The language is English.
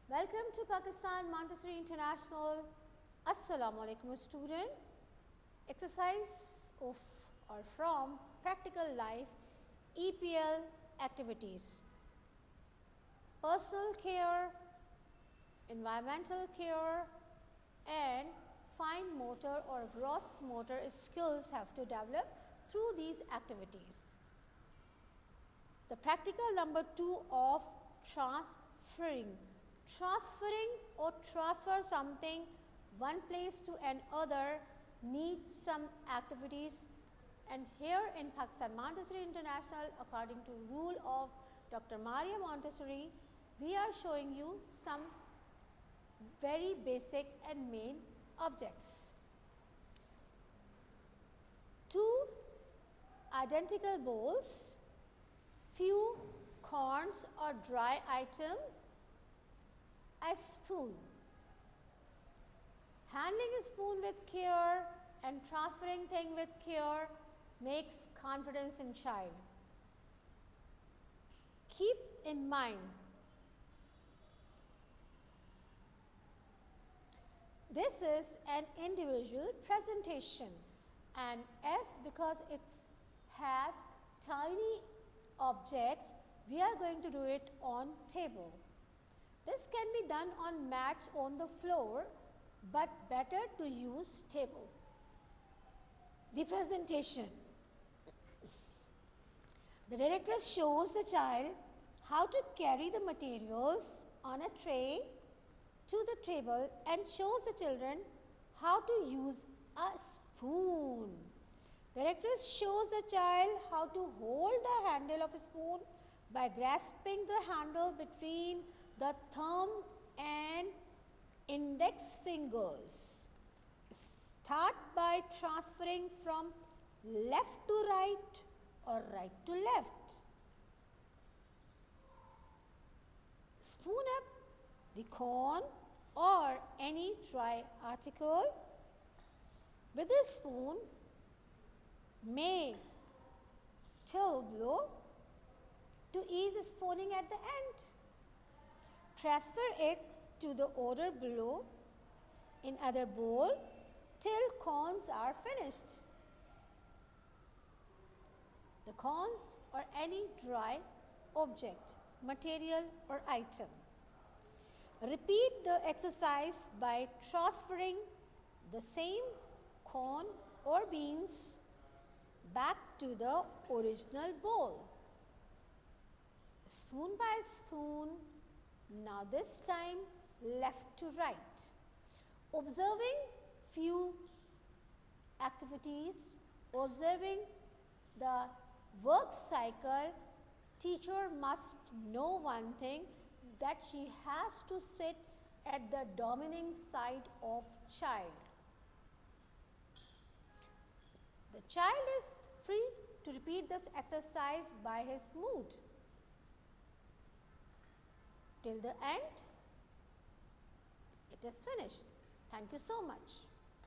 Welcome to Pakistan Montessori International. Assalamu alaikum student. Exercise of or from practical life EPL activities. Personal care, environmental care and fine motor or gross motor skills have to develop through these activities. The practical number 2 of transferring. Transferring or transfer something one place to another needs some activities, and here in Pakistan Montessori International, according to rule of Dr. Maria Montessori, we are showing you some very basic and main objects. Two identical bowls, few corns or dry item, a spoon. Handling a spoon with care and transferring thing with care makes confidence in child. Keep in mind, this is an individual presentation, and S because it has tiny objects, we are going to do it on table. This can be done on mats on the floor, but better to use table. The presentation. The director shows the child how to carry the materials on a tray to the table and shows the children how to use a spoon. Director shows the child how to hold the handle of a spoon by grasping the handle between the thumb and index fingers. Start by transferring from left to right or right to left. Spoon up the corn or any dry article with a spoon, may till below to ease spooning at the end. Transfer it to the order below in other bowl till corns are finished. The corns or any dry object, material or item. Repeat the exercise by transferring the same corn or beans back to the original bowl. Spoon by spoon, now this time left to right. Observing few activities, observing the work cycle, teacher must know one thing, that she has to sit at the dominating side of child. The child is free to repeat this exercise by his mood till the end. It is finished. Thank you so much.